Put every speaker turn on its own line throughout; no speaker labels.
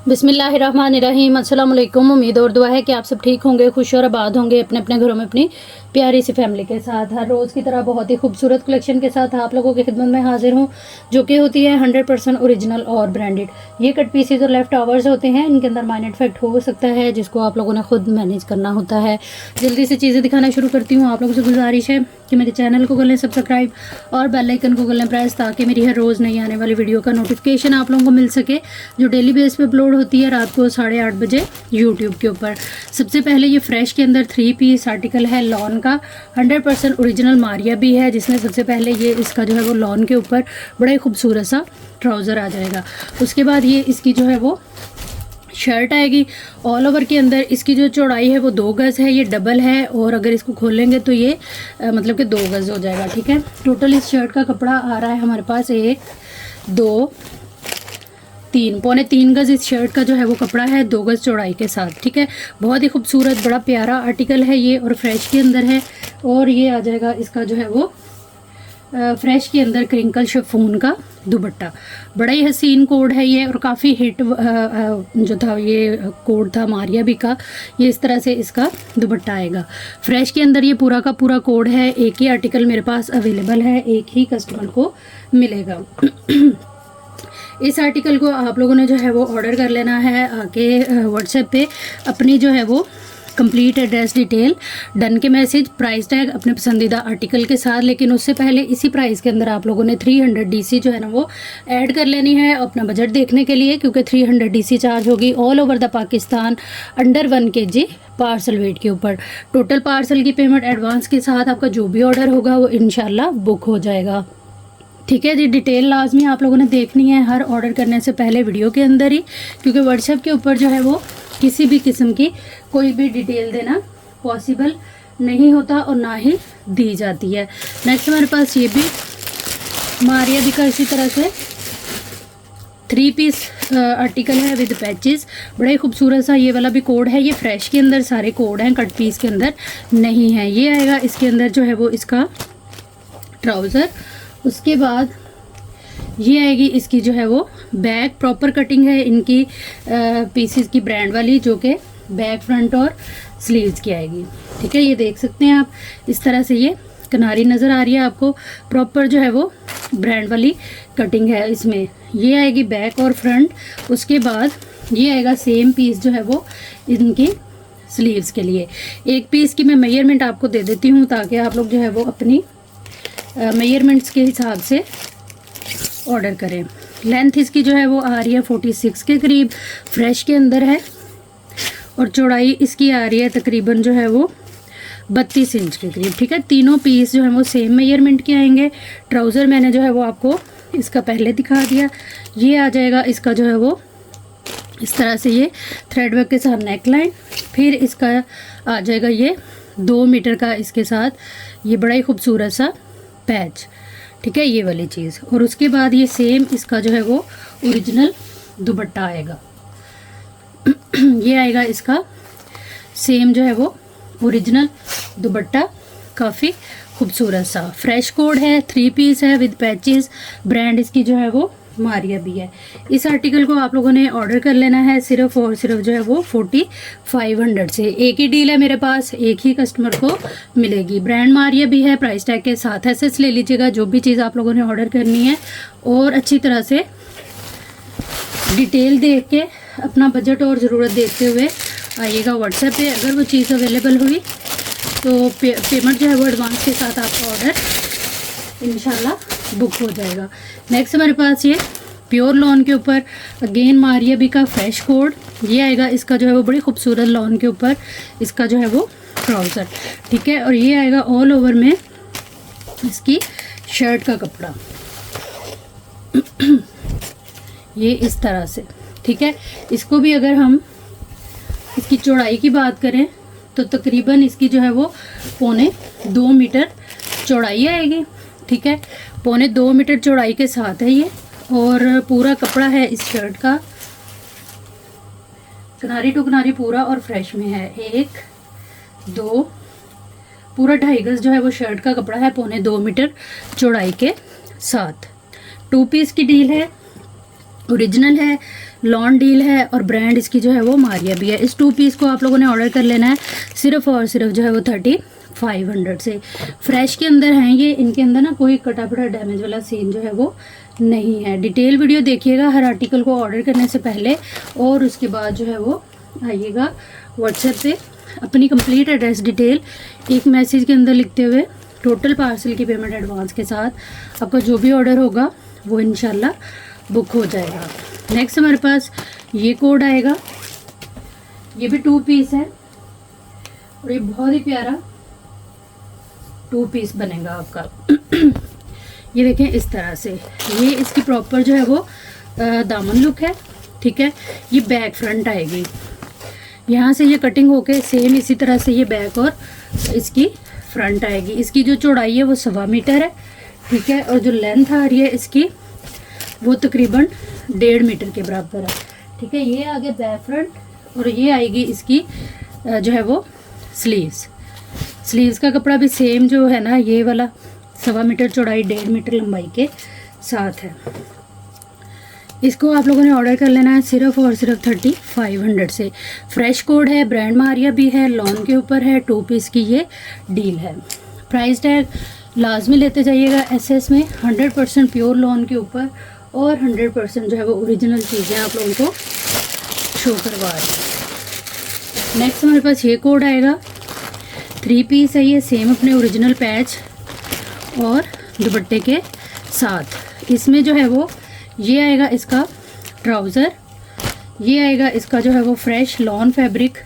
बिस्मिल्लाहिर्रहमानिर्रहीम। अस्सलाम वालेकुम। उम्मीद और दुआ है कि आप सब ठीक होंगे, खुश और आबाद होंगे अपने अपने घरों में अपनी प्यारी सी फैमिली के साथ। हर रोज़ की तरह बहुत ही खूबसूरत कलेक्शन के साथ आप लोगों की खिदमत में हाजिर हूँ, जो कि होती है 100% ओरिजिनल और ब्रांडेड। ये कट पीसेज और लेफ्ट ओवर्स होते हैं, इनके अंदर माइनर इफेक्ट हो सकता है, जिसको आप लोगों ने खुद मैनेज करना होता है। जल्दी से चीज़ें दिखाना शुरू करती हूँ। आप लोगों से गुजारिश है कि मेरे चैनल को कर लें सब्सक्राइब और बेल आइकन को कर लें प्रेस, ताकि मेरी हर रोज़ नई आने वाली वीडियो का नोटिफिकेशन आप लोगों को मिल सके, जो डेली बेस पे अपलोड होती है रात को 8:30 बजे यूट्यूब के ऊपर। सबसे पहले ये फ्रेश के अंदर 3 पीस आर्टिकल है लॉन का, 100% ओरिजिनल मारिया भी है, जिसमें सबसे पहले ये इसका जो है वो लॉन के ऊपर बड़ा ही खूबसूरत सा ट्राउज़र आ जाएगा। उसके बाद ये इसकी जो है वो शर्ट आएगी ऑल ओवर के अंदर। इसकी जो चौड़ाई है वो 2 गज़ है, ये डबल है, और अगर इसको खोलेंगे तो ये मतलब कि 2 गज़ हो जाएगा। ठीक है, टोटल इस शर्ट का कपड़ा आ रहा है हमारे पास 1 2 3 पौने 3 गज़ इस शर्ट का जो है वो कपड़ा है, 2 गज़ चौड़ाई के साथ। ठीक है, बहुत ही खूबसूरत बड़ा प्यारा आर्टिकल है ये, और फ्रेश के अंदर है। और ये आ जाएगा इसका जो है वो फ्रेश के अंदर क्रिंकल शिफॉन का दुपट्टा। बड़ा ही हसीन कोड है ये, और काफ़ी हिट जो था ये कोड था मारिया भी का। ये इस तरह से इसका दुपट्टा आएगा। फ्रेश के अंदर ये पूरा का पूरा कोड है। एक ही आर्टिकल मेरे पास अवेलेबल है, एक ही कस्टमर को मिलेगा। इस आर्टिकल को आप लोगों ने जो है वो ऑर्डर कर लेना है आके व्हाट्सएप पे अपनी जो है वो कंप्लीट एड्रेस डिटेल, डन के मैसेज, प्राइस टैग अपने पसंदीदा आर्टिकल के साथ। लेकिन उससे पहले इसी प्राइस के अंदर आप लोगों ने 300 डीसी जो है ना वो ऐड कर लेनी है अपना बजट देखने के लिए, क्योंकि 300 डीसी चार्ज होगी all over the Pakistan under 1 kg parcel weight के ऊपर। टोटल पार्सल की पेमेंट एडवांस के साथ आपका जो भी ऑर्डर होगा वो इंशाल्लाह बुक हो जाएगा। ठीक है जी, डिटेल लाजमी आप लोगों ने देखनी है हर ऑर्डर करने से पहले वीडियो के अंदर ही, क्योंकि व्हाट्सएप के ऊपर जो है वो किसी भी किस्म की कोई भी डिटेल देना पॉसिबल नहीं होता और ना ही दी जाती है। नेक्स्ट हमारे पास ये भी मारिया भी का इसी तरह से 3 पीस आर्टिकल है विद पैचेस। बड़ा ही खूबसूरत सा ये वाला भी कोड है। ये फ्रेश के अंदर सारे कोड हैं, कट पीस के अंदर नहीं है। ये आएगा इसके अंदर जो है वो इसका ट्राउज़र। उसके बाद ये आएगी इसकी जो है वो बैक, प्रॉपर कटिंग है इनकी पीसीस की ब्रांड वाली, जो कि बैक, फ्रंट और स्लीव्स की आएगी। ठीक है, ये देख सकते हैं आप, इस तरह से ये किनारी नज़र आ रही है आपको। प्रॉपर जो है वो ब्रांड वाली कटिंग है इसमें। ये आएगी बैक और फ्रंट। उसके बाद ये आएगा सेम पीस जो है वो इनकी स्लीव्स के लिए। एक पीस की मैं मेजरमेंट आपको दे देती हूँ, ताकि आप लोग जो है वो अपनी मेजरमेंट्स के हिसाब से ऑर्डर करें। लेंथ इसकी जो है वो आ रही है 46 के करीब, फ्रेश के अंदर है, और चौड़ाई इसकी आ रही है तकरीबन जो है वो 32 इंच के करीब। ठीक है, तीनों पीस जो है वो सेम मेजरमेंट के आएंगे। ट्राउज़र मैंने जो है वो आपको इसका पहले दिखा दिया। ये आ जाएगा इसका जो है वो इस तरह से ये थ्रेड वर्क के साथ नेक लाइन, फिर इसका आ जाएगा ये 2 मीटर का इसके साथ ये बड़ा ही खूबसूरत सा पैच। ठीक है, ये वाली चीज़। और उसके बाद ये सेम इसका जो है वो ओरिजिनल दुपट्टा आएगा। ये आएगा इसका सेम जो है वो ओरिजिनल दुपट्टा, काफ़ी खूबसूरत सा फ्रेश कोड है, 3 पीस है विद पैचेस। ब्रांड इसकी जो है वो मारिया भी है। इस आर्टिकल को आप लोगों ने ऑर्डर कर लेना है सिर्फ और सिर्फ जो है वो 4500 से। एक ही डील है मेरे पास, एक ही कस्टमर को मिलेगी। ब्रांड मारिया भी है, प्राइस टैग के साथ एसएस ले लीजिएगा जो भी चीज़ आप लोगों ने ऑर्डर करनी है, और अच्छी तरह से डिटेल देख के अपना बजट और ज़रूरत देखते हुए आइएगा व्हाट्सएप पे। अगर वो चीज़ अवेलेबल हुई तो पेमेंट जो है वो एडवांस के साथ आपका ऑर्डर इंशाल्लाह बुक हो जाएगा। नेक्स्ट हमारे पास ये प्योर लॉन के ऊपर अगेन मारिया भी का फ्रेश कोड। ये आएगा इसका जो है वो बड़ी खूबसूरत लॉन के ऊपर इसका जो है वो ट्राउज़र। ठीक है, और ये आएगा ऑल ओवर में इसकी शर्ट का कपड़ा ये इस तरह से। ठीक है, इसको भी अगर हम इसकी चौड़ाई की बात करें तो तकरीबन इसकी जो है वो 1.25 मीटर चौड़ाई आएगी। ठीक है, 1.25 मीटर चौड़ाई के साथ है ये, और पूरा कपड़ा है इस शर्ट का किनारी टू किनारी पूरा और फ्रेश में है। 1 2 पूरा 2.5 गज जो है वो शर्ट का कपड़ा है 1.25 मीटर चौड़ाई के साथ। 2 पीस की डील है। ओरिजिनल है, लॉन डील है और ब्रांड इसकी जो है वो मारिया भी है। इस 2 पीस को आप लोगों ने ऑर्डर कर लेना है सिर्फ और सिर्फ जो है वो 3500 से। फ्रेश के अंदर हैं ये, इनके अंदर ना कोई कटा फटा डैमेज वाला सीन जो है वो नहीं है। डिटेल वीडियो देखिएगा हर आर्टिकल को ऑर्डर करने से पहले, और उसके बाद जो है वो आइएगा व्हाट्सएप पे अपनी कंप्लीट एड्रेस डिटेल एक मैसेज के अंदर लिखते हुए टोटल पार्सल की पेमेंट एडवांस के साथ आपका जो भी ऑर्डर होगा वो इंशाल्लाह बुक हो जाएगा। नेक्स्ट हमारे पास ये कोड आएगा, ये भी 2 पीस है और ये बहुत ही प्यारा 2 पीस बनेगा आपका। ये देखें इस तरह से, ये इसकी प्रॉपर जो है वो दामन लुक है, ठीक है। ये बैक फ्रंट आएगी, यहाँ से ये कटिंग होके सेम इसी तरह से ये बैक और इसकी फ्रंट आएगी। इसकी जो चौड़ाई है वो 1.25 मीटर है, ठीक है, और जो लेंथ आ रही है इसकी वो तकरीबन 1.5 मीटर के बराबर है, ठीक है। ये आगे बैक फ्रंट और ये आएगी इसकी जो है वो स्लीव्स का कपड़ा भी सेम जो है ना ये वाला 1.25 मीटर चौड़ाई 1.5 मीटर लंबाई के साथ है। इसको आप लोगों ने ऑर्डर कर लेना है सिर्फ और सिर्फ 3500 से। फ्रेश कोड है, ब्रांड मारिया भी है, लॉन के ऊपर है, 2 पीस की ये डील है। प्राइस टैग लाजमी लेते जाइएगा एसएस में, 100% प्योर लॉन के ऊपर और 100% जो है वो ओरिजिनल चीज़ें आप लोगों को शो करवा रही हैं। नेक्स्ट हमारे पास ये कोड आएगा, 3 पीस है ये, सेम अपने ओरिजिनल पैच और दुपट्टे के साथ। इसमें जो है वो ये आएगा इसका ट्राउज़र, ये आएगा इसका जो है वो फ्रेश लॉन फैब्रिक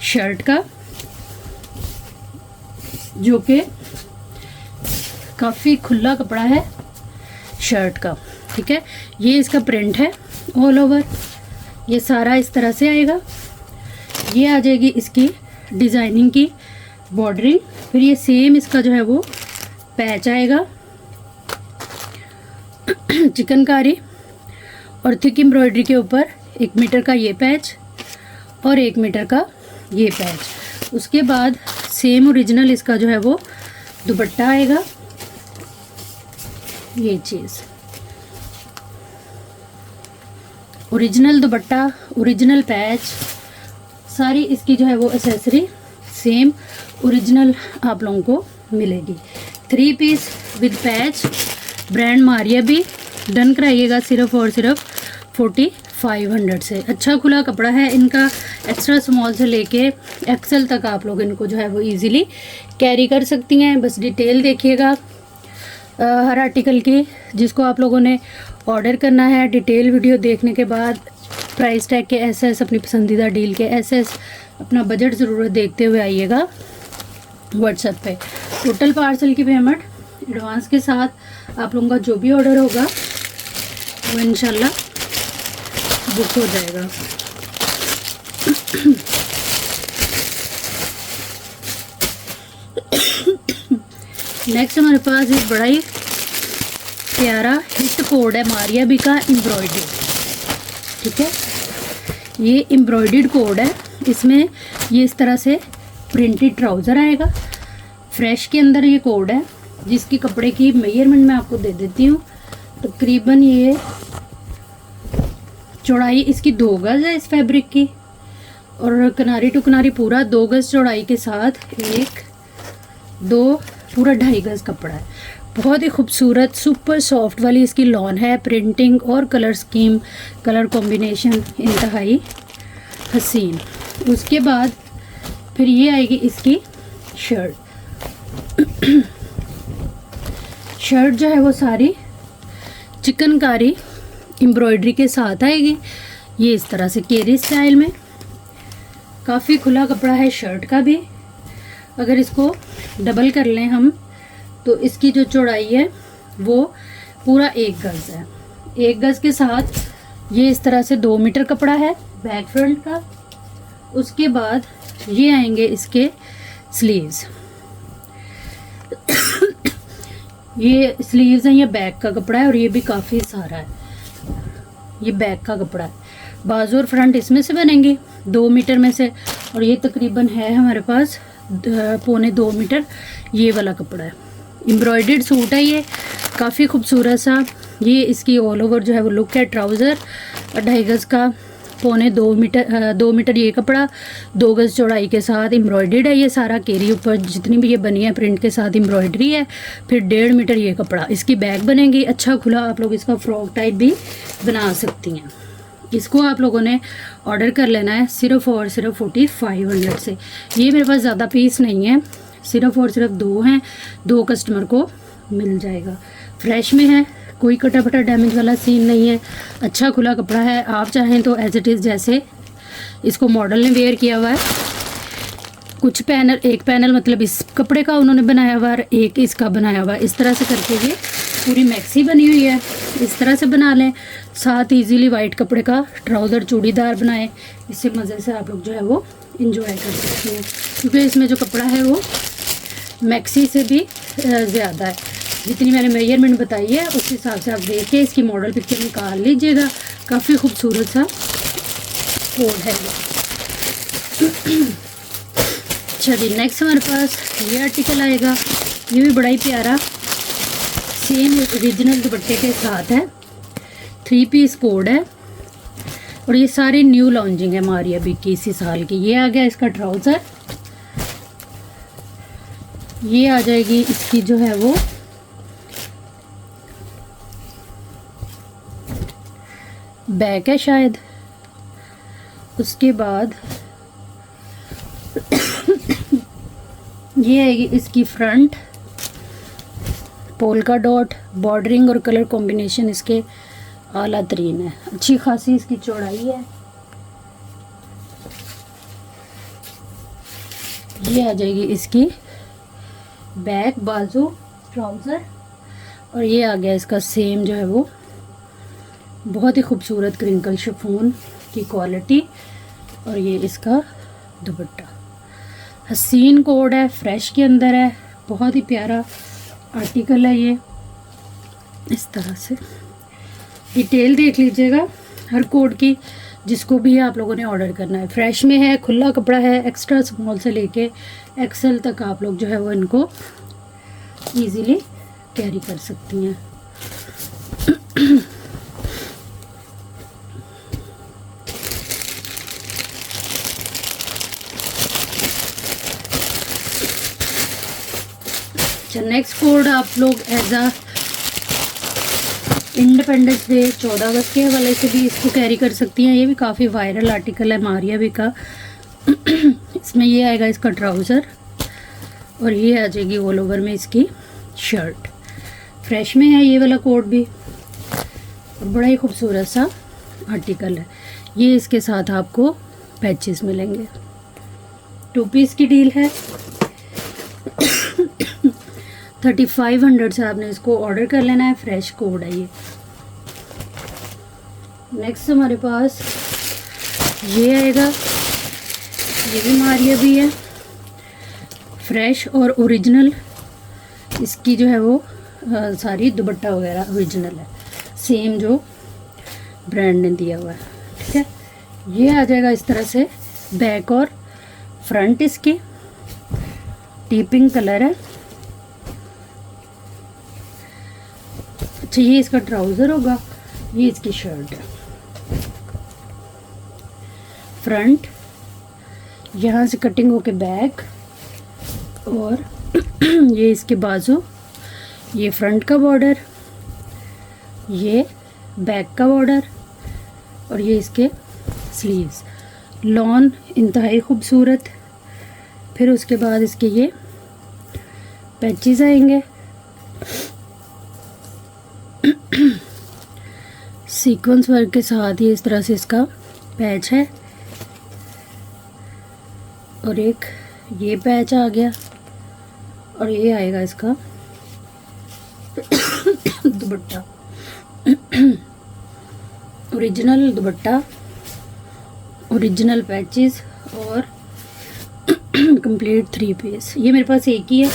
शर्ट का, जो कि काफ़ी खुला कपड़ा है शर्ट का, ठीक है। ये इसका प्रिंट है ऑल ओवर, ये सारा इस तरह से आएगा। ये आ जाएगी इसकी डिज़ाइनिंग की बॉर्डरिंग, फिर ये सेम इसका जो है वो पैच आएगा चिकनकारी और थिक एम्ब्रॉयडरी के ऊपर 1 मीटर का ये पैच और 1 मीटर का ये पैच। उसके बाद सेम ओरिजिनल इसका जो है वो दुपट्टा आएगा, ये चीज़ ओरिजिनल दुपट्टा, ओरिजिनल पैच, सारी इसकी जो है वो एसेसरी सेम ओरिजिनल आप लोगों को मिलेगी। 3 peace with patch, brand Maria भी। डन कराइएगा सिर्फ और सिर्फ 4500 से। अच्छा खुला कपड़ा है इनका, एक्स्ट्रा स्मॉल से लेके एक्सेल तक आप लोग इनको जो है वो इजीली कैरी कर सकती हैं। बस डिटेल देखिएगा हर आर्टिकल की, जिसको आप लोगों ने ऑर्डर करना है। डिटेल वीडियो देखने के बाद प्राइस टैग के एसएस, अपनी पसंदीदा डील के एसएस, अपना बजट ज़रूरत देखते हुए आइएगा व्हाट्सएप पे। टोटल पार्सल की पेमेंट एडवांस के साथ आप लोगों का जो भी ऑर्डर होगा वो इंशाल्लाह बुक हो जाएगा। नेक्स्ट हमारे पास एक बड़ा ही प्यारा हिट कोड है मारिया बी का एम्ब्रॉयडरी, ठीक है। ये एम्ब्रॉयडर्ड कोड है, इसमें ये इस तरह से प्रिंटेड ट्राउज़र आएगा। फ्रेश के अंदर ये कोड है, जिसकी कपड़े की मेजरमेंट मैं आपको दे देती हूँ। तकरीबन ये चौड़ाई इसकी 2 गज है इस फैब्रिक की, और किनारी टू किनारी पूरा 2 गज चौड़ाई के साथ 1 2 पूरा 2.5 गज कपड़ा है। बहुत ही खूबसूरत सुपर सॉफ्ट वाली इसकी लॉन है। प्रिंटिंग और कलर स्कीम, कलर कॉम्बिनेशन इंतहाई हसीन। उसके बाद फिर ये आएगी इसकी शर्ट जो है वो सारी चिकनकारी एम्ब्रॉयडरी के साथ आएगी। ये इस तरह से केरी स्टाइल में, काफ़ी खुला कपड़ा है शर्ट का भी। अगर इसको डबल कर लें हम तो इसकी जो चौड़ाई है वो पूरा 1 गज है। 1 गज के साथ ये इस तरह से 2 मीटर कपड़ा है बैक फ्रंट का। उसके बाद ये आएंगे इसके स्लीव्स। ये स्लीव्स हैं, ये बैक का कपड़ा है और ये भी काफ़ी सारा है। ये बैक का कपड़ा है, बाजू और फ्रंट इसमें से बनेंगे 2 मीटर में से, और ये तकरीबन है हमारे पास 1.25 मीटर ये वाला कपड़ा है। एम्ब्रॉयडर्ड सूट है ये, काफ़ी खूबसूरत सा ये इसकी ऑल ओवर जो है वो लुक है। ट्राउज़र 2.5 गज़ का, 2 मीटर ये कपड़ा, 2 गज़ चौड़ाई के साथ एम्ब्रॉयडर्ड है। ये सारा केरी ऊपर जितनी भी ये बनी है प्रिंट के साथ एम्ब्रॉयडरी है। फिर 1.5 मीटर ये कपड़ा, इसकी बैग बनेगी। अच्छा खुला आप लोग इसका फ्रॉक टाइप भी बना सकती हैं। इसको आप लोगों ने ऑर्डर कर लेना है सिर्फ और सिर्फ 4500 से। ये मेरे पास ज़्यादा पीस नहीं है, सिर्फ और सिर्फ 2 हैं, 2 कस्टमर को मिल जाएगा। फ्रेश में है, कोई कटा फटा डैमेज वाला सीन नहीं है, अच्छा खुला कपड़ा है। आप चाहें तो एज इट इज़ जैसे इसको मॉडल ने वेयर किया हुआ है, कुछ पैनल, एक पैनल मतलब इस कपड़े का उन्होंने बनाया हुआ है, एक इसका बनाया हुआ है। इस तरह से करके ये पूरी मैक्सी बनी हुई है, इस तरह से बना लें। साथ इजीली वाइट कपड़े का ट्राउज़र चूड़ीदार बनाएं, इससे मज़े से आप लोग जो है वो इंजॉय कर सकते हैं, क्योंकि इसमें जो कपड़ा है वो मैक्सी से भी ज़्यादा है। जितनी मैंने मेजरमेंट बताई है उस हिसाब से आप देख के इसकी मॉडल पिक्चर निकाल लीजिएगा। काफ़ी खूबसूरत सा कोड है ये। अच्छा जी, नेक्स्ट हमारे पास ये आर्टिकल आएगा। ये भी बड़ा ही प्यारा सेम ओरिजिनल दुपट्टे के साथ है, 3 पीस कोड है और ये सारी न्यू लॉन्चिंग है हमारी अभी की इसी साल की। ये आ गया इसका ट्राउज़र, ये आ जाएगी इसकी जो है वो बैक है शायद। उसके बाद ये आएगी इसकी फ्रंट, पोल्का डॉट बॉर्डरिंग और कलर कॉम्बिनेशन इसके आला तरीन है। अच्छी खासी इसकी चौड़ाई है। ये आ जाएगी इसकी बैक, बाजू, ट्राउज़र और ये आ गया इसका सेम जो है वो बहुत ही खूबसूरत क्रिंकल शिफॉन की क्वालिटी और ये इसका दुपट्टा। हसीन कोड है, फ्रेश के अंदर है, बहुत ही प्यारा आर्टिकल है ये। इस तरह से डिटेल देख लीजिएगा हर कोड की, जिसको भी आप लोगों ने ऑर्डर करना है। फ्रेश में है, खुला कपड़ा है, एक्स्ट्रा स्मॉल से लेके एक्सेल तक आप लोग जो है वो इनको इजीली कैरी कर सकती हैं। नेक्स्ट कोड आप लोग एज आ इंडिपेंडेंस डे 14 अगस्त के हवाले से भी इसको कैरी कर सकती हैं। ये भी काफ़ी वायरल आर्टिकल है मारिया भी का। इसमें ये आएगा इसका ट्राउज़र और ये आ जाएगी ऑल ओवर में इसकी शर्ट। फ्रेश में है ये वाला कोड भी और बड़ा ही खूबसूरत सा आर्टिकल है। ये इसके साथ आपको पैचेस मिलेंगे। 2 पीस की डील है। 3500 से आपने इसको ऑर्डर कर लेना है। फ्रेश कोड है ये। नेक्स्ट हमारे पास ये आएगा, ये भी मारिया भी है, फ्रेश और ओरिजिनल इसकी जो है वो सारी दुपट्टा वगैरह ओरिजिनल है, सेम जो ब्रांड ने दिया हुआ है। ठीक है, ये आ जाएगा इस तरह से बैक और फ्रंट इसके टीपिंग कलर है। अच्छा, ये इसका ट्राउज़र होगा, ये इसकी शर्ट है। फ्रंट यहाँ से कटिंग होके बैक और ये इसके बाजू, ये फ्रंट का बॉर्डर, ये बैक का बॉर्डर और ये इसके स्लीव्स। लॉन इंतहाई खूबसूरत। फिर उसके बाद इसके ये पैचेस आएंगे, सीक्वेंस वर्क के साथ ही इस तरह से इसका पैच है और एक ये पैच आ गया और ये आएगा इसका दुपट्टा। ओरिजिनल दुपट्टा, ओरिजिनल पैचेस और कंप्लीट 3 पीस। ये मेरे पास एक ही है,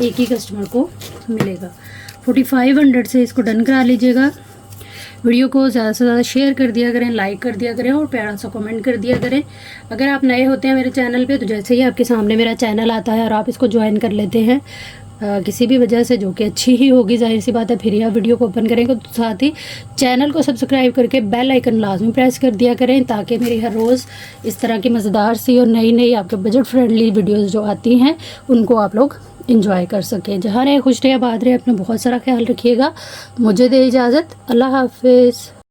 एक ही कस्टमर को मिलेगा। 4500 से इसको डन करा लीजिएगा। वीडियो को ज़्यादा से ज़्यादा शेयर कर दिया करें, लाइक कर दिया करें और प्यारा सा कमेंट कर दिया करें। अगर आप नए होते हैं मेरे चैनल पे तो जैसे ही आपके सामने मेरा चैनल आता है और आप इसको ज्वाइन कर लेते हैं, किसी भी वजह से, जो कि अच्छी ही होगी जाहिर सी बात है, फिर ही आप वीडियो को ओपन करेंगे। तो साथ ही चैनल को सब्सक्राइब करके बेल आइकन लाजमी प्रेस कर दिया करें, ताकि मेरी हर रोज़ इस तरह की मज़ेदार सी और नई नई आपके बजट फ्रेंडली वीडियोज़ जो आती हैं उनको आप लोग इंजॉय कर सकें। जहाँ रहे खुश रहे, आबाद रहे, अपना बहुत सारा ख्याल रखिएगा। मुझे दे इजाज़त, अल्लाह हाफिज़।